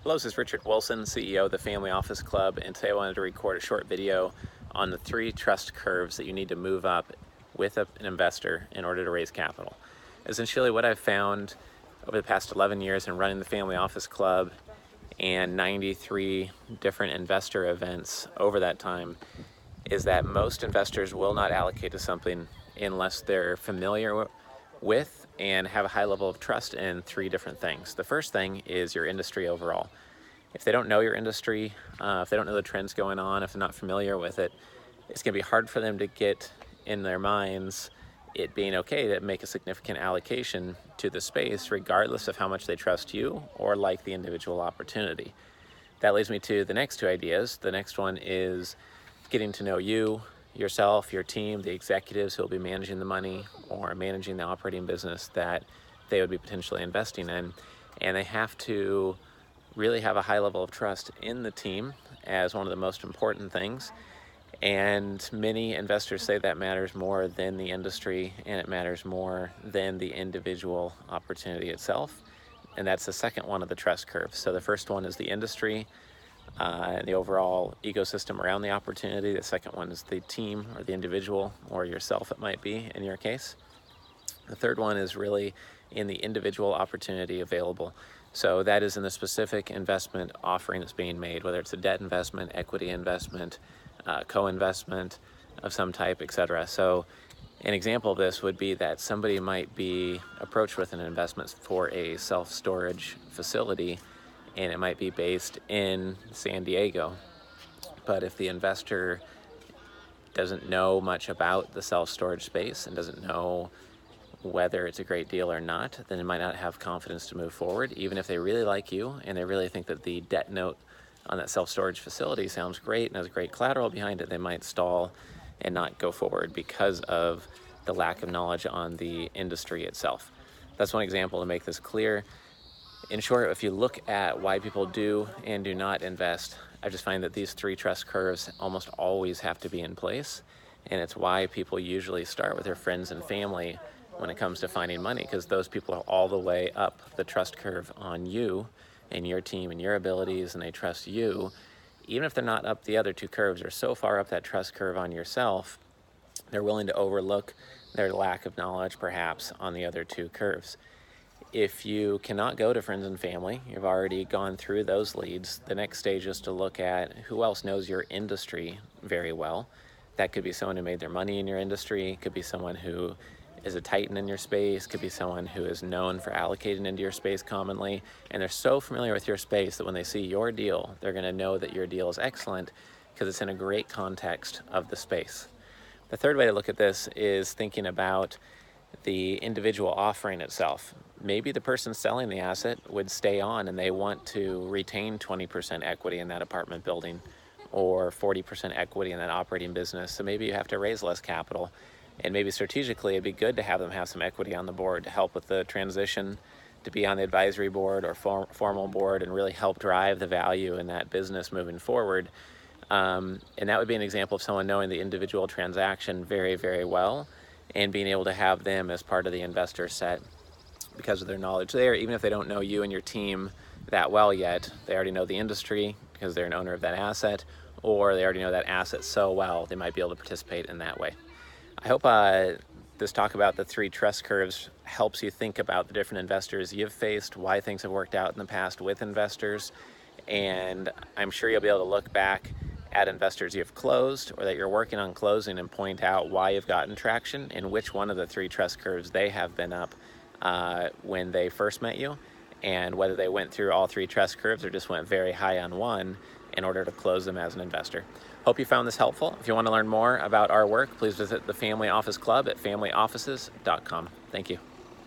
Hello, this is Richard Wilson, CEO of the Family Office Club, and today I wanted to record a short video on the 3 trust curves that you need to move up with an investor in order to raise capital. Essentially, what I've found over the past 11 years in running the Family Office Club and 93 different investor events over that time is that most investors will not allocate to something unless they're familiar with and have a high level of trust in 3 different things. The first thing is your industry overall. If they don't know your industry, if they don't know the trends going on, if they're not familiar with it, it's going to be hard for them to get in their minds it being okay to make a significant allocation to the space regardless of how much they trust you or like the individual opportunity. That leads me to the next 2 ideas. The next one is getting to know you, yourself, your team, the executives who will be managing the money or managing the operating business that they would be potentially investing in. And they have to really have a high level of trust in the team as one of the most important things. And many investors say that matters more than the industry, and it matters more than the individual opportunity itself. And that's the second one of the trust curves. So the first one is the industry and the overall ecosystem around the opportunity. The second one is the team or the individual or yourself, it might be in your case. The third one is really in the individual opportunity available. So that is in the specific investment offering that's being made, whether it's a debt investment, equity investment, co-investment of some type, etc. So an example of this would be that somebody might be approached with an investment for a self-storage facility, and it might be based in San Diego. But if the investor doesn't know much about the self-storage space and doesn't know whether it's a great deal or not, then they might not have confidence to move forward, even if they really like you and they really think that the debt note on that self-storage facility sounds great and has great collateral behind it. They might stall and not go forward because of the lack of knowledge on the industry itself. That's one example to make this clear. In short, if you look at why people do and do not invest, I just find that these 3 trust curves almost always have to be in place. And it's why people usually start with their friends and family when it comes to finding money, because those people are all the way up the trust curve on you and your team and your abilities, and they trust you. Even if they're not up the other 2 curves, they're so far up that trust curve on yourself, they're willing to overlook their lack of knowledge perhaps on the other 2 curves. If you cannot go to friends and family, you've already gone through those leads, the next stage is to look at who else knows your industry very well. That could be someone who made their money in your industry, could be someone who is a titan in your space, could be someone who is known for allocating into your space commonly, and they're so familiar with your space that when they see your deal, they're going to know that your deal is excellent because it's in a great context of the space. The third way to look at this is thinking about the individual offering itself. Maybe the person selling the asset would stay on and they want to retain 20% equity in that apartment building or 40% equity in that operating business. So maybe you have to raise less capital. And maybe strategically, it'd be good to have them have some equity on the board to help with the transition, to be on the advisory board or formal board and really help drive the value in that business moving forward. And that would be an example of someone knowing the individual transaction very, very well and being able to have them as part of the investor set because of their knowledge there. Even if they don't know you and your team that well yet, they already know the industry because they're an owner of that asset, or they already know that asset so well, they might be able to participate in that way. I hope this talk about the 3 trust curves helps you think about the different investors you've faced, why things have worked out in the past with investors, and I'm sure you'll be able to look back at investors you've closed or that you're working on closing and point out why you've gotten traction and which one of the 3 trust curves they have been up when they first met you, and whether they went through all 3 trust curves or just went very high on one in order to close them as an investor. Hope you found this helpful. If you want to learn more about our work, please visit the Family Office Club at familyoffices.com. Thank you.